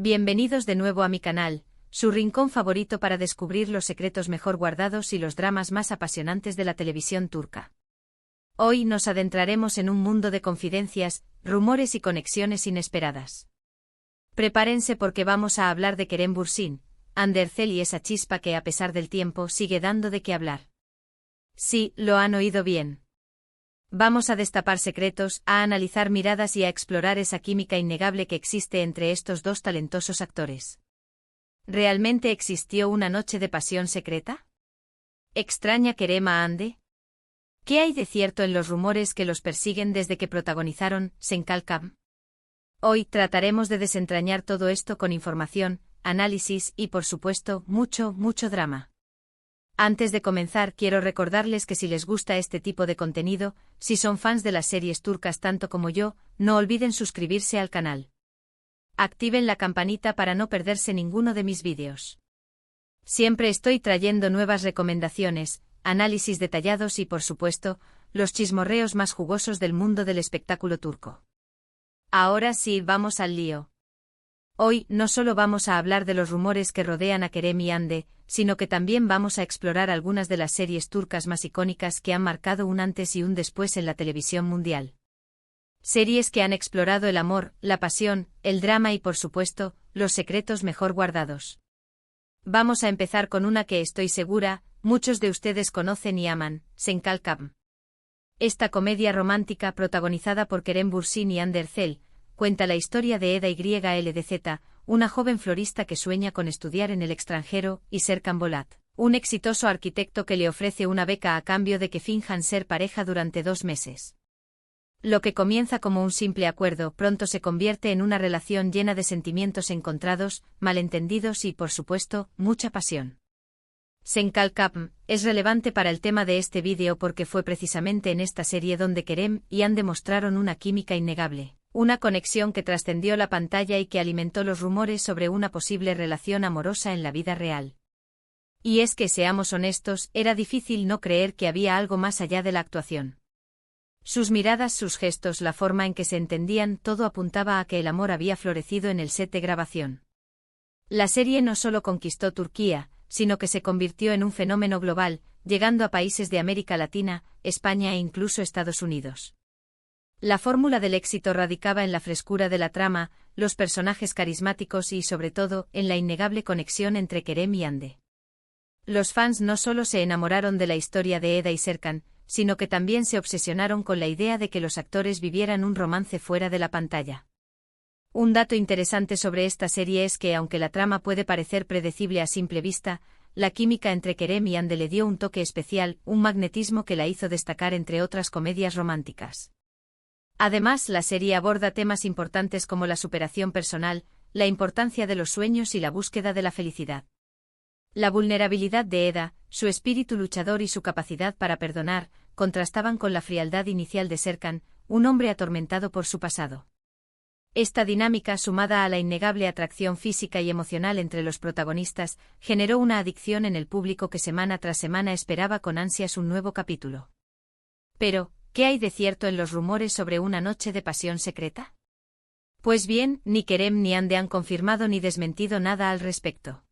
Bienvenidos de nuevo a mi canal, su rincón favorito para descubrir los secretos mejor guardados y los dramas más apasionantes de la televisión turca. Hoy nos adentraremos en un mundo de confidencias, rumores y conexiones inesperadas. Prepárense porque vamos a hablar de Kerem Bürsin, Hande Erçel y esa chispa que a pesar del tiempo sigue dando de qué hablar. Sí, lo han oído bien. Vamos a destapar secretos, a analizar miradas y a explorar esa química innegable que existe entre estos dos talentosos actores. ¿Realmente existió una noche de pasión secreta? ¿Extraña Kerem a Hande? ¿Qué hay de cierto en los rumores que los persiguen desde que protagonizaron Sen Kalkam? Hoy trataremos de desentrañar todo esto con información, análisis y, por supuesto, mucho drama. Antes de comenzar, quiero recordarles que si les gusta este tipo de contenido, si son fans de las series turcas tanto como yo, no olviden suscribirse al canal. Activen la campanita para no perderse ninguno de mis vídeos. Siempre estoy trayendo nuevas recomendaciones, análisis detallados y, por supuesto, los chismorreos más jugosos del mundo del espectáculo turco. Ahora sí, vamos al lío. Hoy no solo vamos a hablar de los rumores que rodean a Kerem y Hande, sino que también vamos a explorar algunas de las series turcas más icónicas que han marcado un antes y un después en la televisión mundial. Series que han explorado el amor, la pasión, el drama y, por supuesto, los secretos mejor guardados. Vamos a empezar con una que estoy segura, muchos de ustedes conocen y aman, Sen Kalkam. Esta comedia romántica protagonizada por Kerem Bürsin y Hande Erçel cuenta la historia de Eda YLDZ, una joven florista que sueña con estudiar en el extranjero, y Serkan Bolat, un exitoso arquitecto que le ofrece una beca a cambio de que finjan ser pareja durante 2 meses. Lo que comienza como un simple acuerdo pronto se convierte en una relación llena de sentimientos encontrados, malentendidos y, por supuesto, mucha pasión. Sen Kalkam es relevante para el tema de este vídeo porque fue precisamente en esta serie donde Kerem y Hande mostraron una química innegable. Una conexión que trascendió la pantalla y que alimentó los rumores sobre una posible relación amorosa en la vida real. Y es que, seamos honestos, era difícil no creer que había algo más allá de la actuación. Sus miradas, sus gestos, la forma en que se entendían, todo apuntaba a que el amor había florecido en el set de grabación. La serie no solo conquistó Turquía, sino que se convirtió en un fenómeno global, llegando a países de América Latina, España e incluso Estados Unidos. La fórmula del éxito radicaba en la frescura de la trama, los personajes carismáticos y, sobre todo, en la innegable conexión entre Kerem y Hande. Los fans no solo se enamoraron de la historia de Eda y Serkan, sino que también se obsesionaron con la idea de que los actores vivieran un romance fuera de la pantalla. Un dato interesante sobre esta serie es que, aunque la trama puede parecer predecible a simple vista, la química entre Kerem y Hande le dio un toque especial, un magnetismo que la hizo destacar entre otras comedias románticas. Además, la serie aborda temas importantes como la superación personal, la importancia de los sueños y la búsqueda de la felicidad. La vulnerabilidad de Eda, su espíritu luchador y su capacidad para perdonar, contrastaban con la frialdad inicial de Serkan, un hombre atormentado por su pasado. Esta dinámica, sumada a la innegable atracción física y emocional entre los protagonistas, generó una adicción en el público que semana tras semana esperaba con ansias un nuevo capítulo. Pero, ¿qué hay de cierto en los rumores sobre una noche de pasión secreta? Pues bien, ni Kerem ni Hande han confirmado ni desmentido nada al respecto.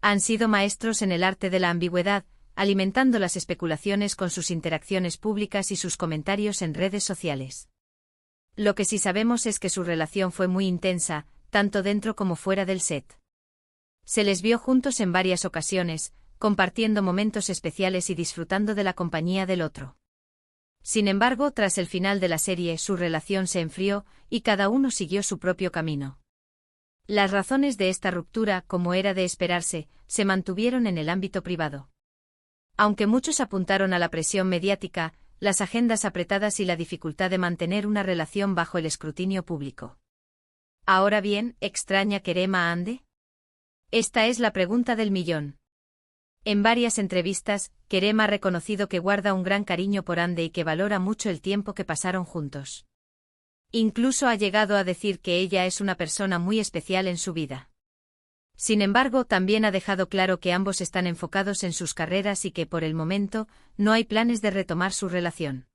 Han sido maestros en el arte de la ambigüedad, alimentando las especulaciones con sus interacciones públicas y sus comentarios en redes sociales. Lo que sí sabemos es que su relación fue muy intensa, tanto dentro como fuera del set. Se les vio juntos en varias ocasiones, compartiendo momentos especiales y disfrutando de la compañía del otro. Sin embargo, tras el final de la serie, su relación se enfrió, y cada uno siguió su propio camino. Las razones de esta ruptura, como era de esperarse, se mantuvieron en el ámbito privado. Aunque muchos apuntaron a la presión mediática, las agendas apretadas y la dificultad de mantener una relación bajo el escrutinio público. Ahora bien, ¿extraña Kerem a Hande? Esta es la pregunta del millón. En varias entrevistas, Kerem ha reconocido que guarda un gran cariño por Hande y que valora mucho el tiempo que pasaron juntos. Incluso ha llegado a decir que ella es una persona muy especial en su vida. Sin embargo, también ha dejado claro que ambos están enfocados en sus carreras y que, por el momento, no hay planes de retomar su relación.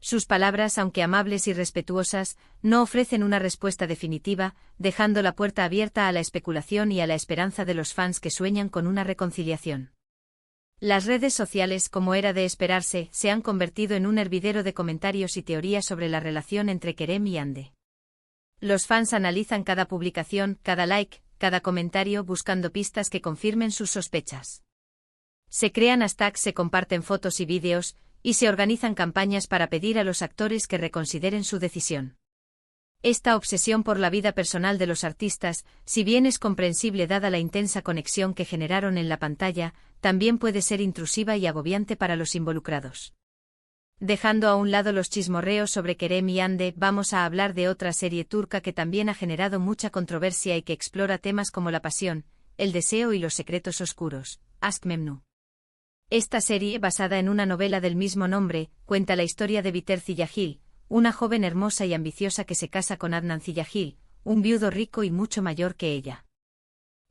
Sus palabras, aunque amables y respetuosas, no ofrecen una respuesta definitiva, dejando la puerta abierta a la especulación y a la esperanza de los fans que sueñan con una reconciliación. Las redes sociales, como era de esperarse, se han convertido en un hervidero de comentarios y teorías sobre la relación entre Kerem y Hande. Los fans analizan cada publicación, cada like, cada comentario buscando pistas que confirmen sus sospechas. Se crean hashtags, se comparten fotos y vídeos, y se organizan campañas para pedir a los actores que reconsideren su decisión. Esta obsesión por la vida personal de los artistas, si bien es comprensible dada la intensa conexión que generaron en la pantalla, también puede ser intrusiva y agobiante para los involucrados. Dejando a un lado los chismorreos sobre Kerem y Hande, vamos a hablar de otra serie turca que también ha generado mucha controversia y que explora temas como la pasión, el deseo y los secretos oscuros, Aşk Memnu. Esta serie, basada en una novela del mismo nombre, cuenta la historia de Biter Ziyagil, una joven hermosa y ambiciosa que se casa con Adnan Ziyagil, un viudo rico y mucho mayor que ella.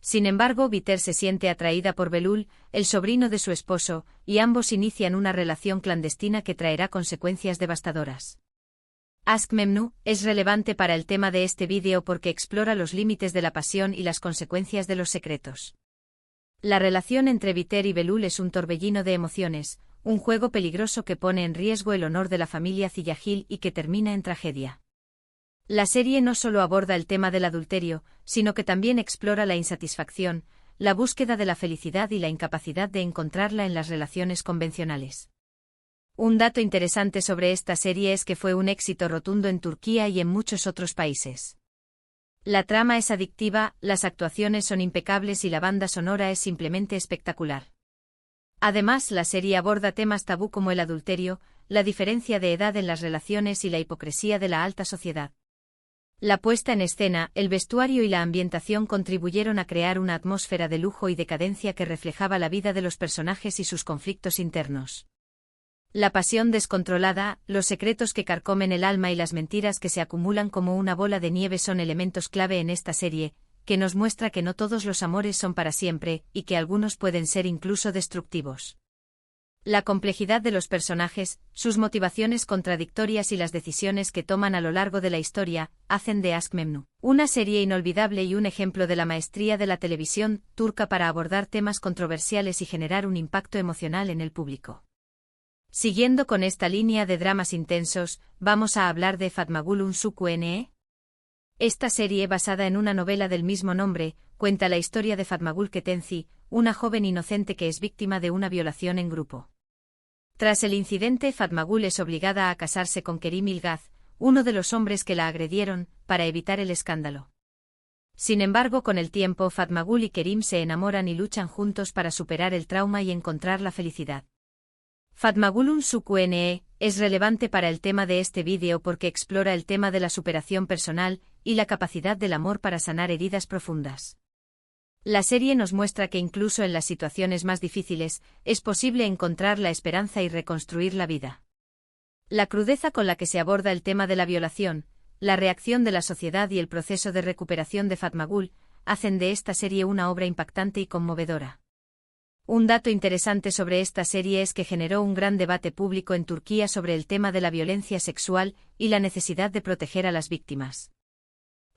Sin embargo, Biter se siente atraída por Belul, el sobrino de su esposo, y ambos inician una relación clandestina que traerá consecuencias devastadoras. Aşk Memnu es relevante para el tema de este vídeo porque explora los límites de la pasión y las consecuencias de los secretos. La relación entre Biter y Belul es un torbellino de emociones, un juego peligroso que pone en riesgo el honor de la familia Ziyagil y que termina en tragedia. La serie no solo aborda el tema del adulterio, sino que también explora la insatisfacción, la búsqueda de la felicidad y la incapacidad de encontrarla en las relaciones convencionales. Un dato interesante sobre esta serie es que fue un éxito rotundo en Turquía y en muchos otros países. La trama es adictiva, las actuaciones son impecables y la banda sonora es simplemente espectacular. Además, la serie aborda temas tabú como el adulterio, la diferencia de edad en las relaciones y la hipocresía de la alta sociedad. La puesta en escena, el vestuario y la ambientación contribuyeron a crear una atmósfera de lujo y decadencia que reflejaba la vida de los personajes y sus conflictos internos. La pasión descontrolada, los secretos que carcomen el alma y las mentiras que se acumulan como una bola de nieve son elementos clave en esta serie, que nos muestra que no todos los amores son para siempre, y que algunos pueden ser incluso destructivos. La complejidad de los personajes, sus motivaciones contradictorias y las decisiones que toman a lo largo de la historia, hacen de Aşk Memnu una serie inolvidable y un ejemplo de la maestría de la televisión turca para abordar temas controversiales y generar un impacto emocional en el público. Siguiendo con esta línea de dramas intensos, vamos a hablar de Fatmagül Unsuk-Ne. Esta serie, basada en una novela del mismo nombre, cuenta la historia de Fatmagül Ketenci, una joven inocente que es víctima de una violación en grupo. Tras el incidente, Fatmagül es obligada a casarse con Kerim Ilgaz, uno de los hombres que la agredieron, para evitar el escándalo. Sin embargo, con el tiempo, Fatmagül y Kerim se enamoran y luchan juntos para superar el trauma y encontrar la felicidad. Fatmagül Unsuk-Ne es relevante para el tema de este vídeo porque explora el tema de la superación personal y la capacidad del amor para sanar heridas profundas. La serie nos muestra que incluso en las situaciones más difíciles, es posible encontrar la esperanza y reconstruir la vida. La crudeza con la que se aborda el tema de la violación, la reacción de la sociedad y el proceso de recuperación de Fatmagül, hacen de esta serie una obra impactante y conmovedora. Un dato interesante sobre esta serie es que generó un gran debate público en Turquía sobre el tema de la violencia sexual y la necesidad de proteger a las víctimas.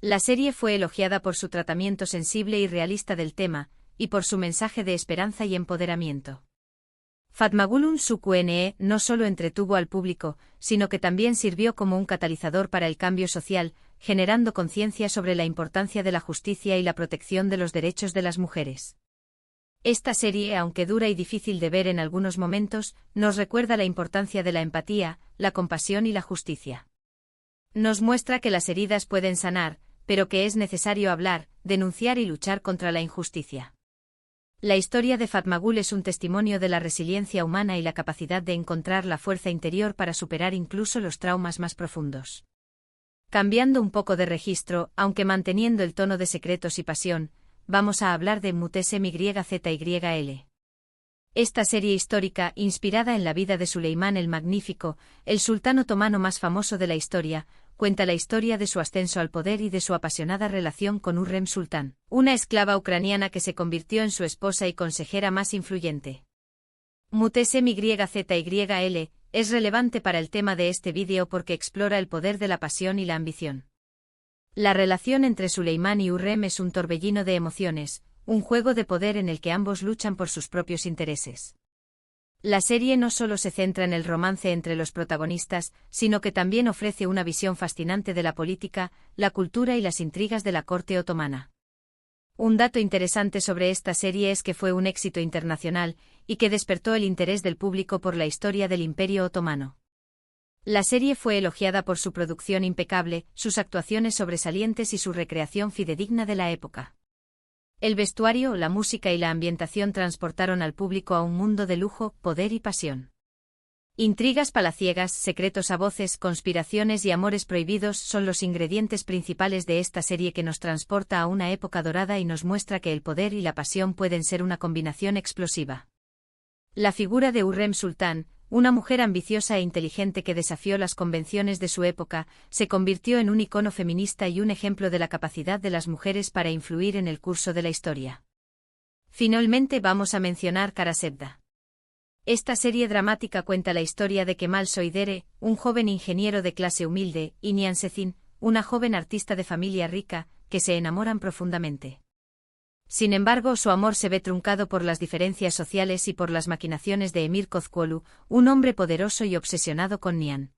La serie fue elogiada por su tratamiento sensible y realista del tema, y por su mensaje de esperanza y empoderamiento. Fatmagül Unsuk-Ne no solo entretuvo al público, sino que también sirvió como un catalizador para el cambio social, generando conciencia sobre la importancia de la justicia y la protección de los derechos de las mujeres. Esta serie, aunque dura y difícil de ver en algunos momentos, nos recuerda la importancia de la empatía, la compasión y la justicia. Nos muestra que las heridas pueden sanar, pero que es necesario hablar, denunciar y luchar contra la injusticia. La historia de Fatmagül es un testimonio de la resiliencia humana y la capacidad de encontrar la fuerza interior para superar incluso los traumas más profundos. Cambiando un poco de registro, aunque manteniendo el tono de secretos y pasión, vamos a hablar de Mutesem-Yzyl. Esta serie histórica, inspirada en la vida de Suleimán el Magnífico, el sultán otomano más famoso de la historia, cuenta la historia de su ascenso al poder y de su apasionada relación con Hürrem Sultán, una esclava ucraniana que se convirtió en su esposa y consejera más influyente. Mutesem-Yzyl es relevante para el tema de este vídeo porque explora el poder de la pasión y la ambición. La relación entre Suleimán y Hürrem es un torbellino de emociones, un juego de poder en el que ambos luchan por sus propios intereses. La serie no solo se centra en el romance entre los protagonistas, sino que también ofrece una visión fascinante de la política, la cultura y las intrigas de la corte otomana. Un dato interesante sobre esta serie es que fue un éxito internacional, y que despertó el interés del público por la historia del Imperio Otomano. La serie fue elogiada por su producción impecable, sus actuaciones sobresalientes y su recreación fidedigna de la época. El vestuario, la música y la ambientación transportaron al público a un mundo de lujo, poder y pasión. Intrigas palaciegas, secretos a voces, conspiraciones y amores prohibidos son los ingredientes principales de esta serie que nos transporta a una época dorada y nos muestra que el poder y la pasión pueden ser una combinación explosiva. La figura de Hürrem Sultán, una mujer ambiciosa e inteligente que desafió las convenciones de su época, se convirtió en un icono feminista y un ejemplo de la capacidad de las mujeres para influir en el curso de la historia. Finalmente vamos a mencionar Kara-Sebda. Esta serie dramática cuenta la historia de Kemal Soydere, un joven ingeniero de clase humilde, y Nihan Sezin, una joven artista de familia rica, que se enamoran profundamente. Sin embargo, su amor se ve truncado por las diferencias sociales y por las maquinaciones de Emir Kozkuolu, un hombre poderoso y obsesionado con Nihan.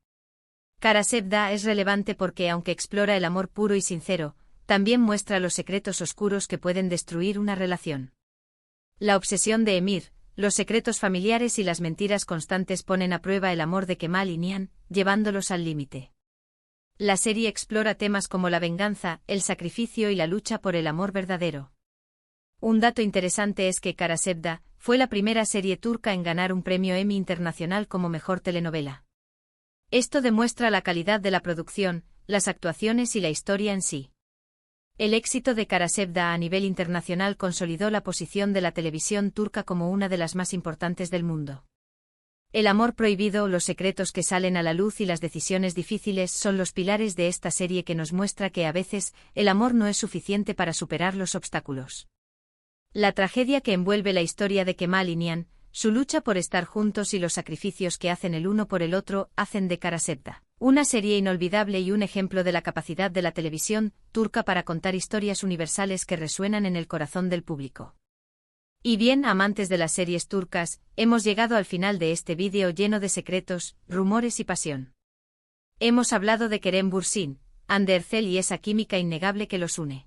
Kara-Sebda es relevante porque, aunque explora el amor puro y sincero, también muestra los secretos oscuros que pueden destruir una relación. La obsesión de Emir, los secretos familiares y las mentiras constantes ponen a prueba el amor de Kemal y Nihan, llevándolos al límite. La serie explora temas como la venganza, el sacrificio y la lucha por el amor verdadero. Un dato interesante es que Kara-Sebda fue la primera serie turca en ganar un premio Emmy internacional como mejor telenovela. Esto demuestra la calidad de la producción, las actuaciones y la historia en sí. El éxito de Kara-Sebda a nivel internacional consolidó la posición de la televisión turca como una de las más importantes del mundo. El amor prohibido, los secretos que salen a la luz y las decisiones difíciles son los pilares de esta serie que nos muestra que a veces el amor no es suficiente para superar los obstáculos. La tragedia que envuelve la historia de Kemal y Nihan, su lucha por estar juntos y los sacrificios que hacen el uno por el otro hacen de Kara-Sebda una serie inolvidable y un ejemplo de la capacidad de la televisión turca para contar historias universales que resuenan en el corazón del público. Y bien, amantes de las series turcas, hemos llegado al final de este vídeo lleno de secretos, rumores y pasión. Hemos hablado de Kerem Bürsin, Hande Erçel y esa química innegable que los une.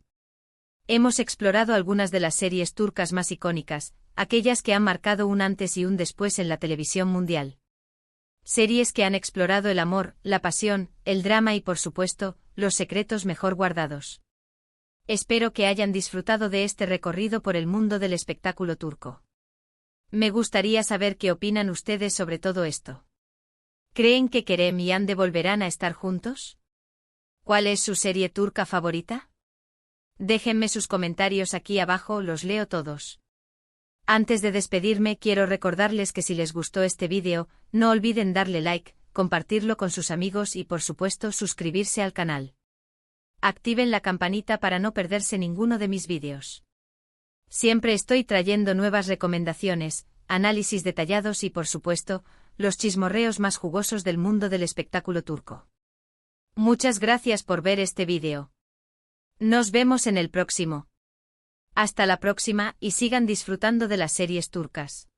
Hemos explorado algunas de las series turcas más icónicas, aquellas que han marcado un antes y un después en la televisión mundial. Series que han explorado el amor, la pasión, el drama y por supuesto, los secretos mejor guardados. Espero que hayan disfrutado de este recorrido por el mundo del espectáculo turco. Me gustaría saber qué opinan ustedes sobre todo esto. ¿Creen que Kerem y Hande volverán a estar juntos? ¿Cuál es su serie turca favorita? Déjenme sus comentarios aquí abajo, los leo todos. Antes de despedirme, quiero recordarles que si les gustó este vídeo, no olviden darle like, compartirlo con sus amigos y por supuesto suscribirse al canal. Activen la campanita para no perderse ninguno de mis vídeos. Siempre estoy trayendo nuevas recomendaciones, análisis detallados y por supuesto, los chismorreos más jugosos del mundo del espectáculo turco. Muchas gracias por ver este vídeo. Nos vemos en el próximo. Hasta la próxima y sigan disfrutando de las series turcas.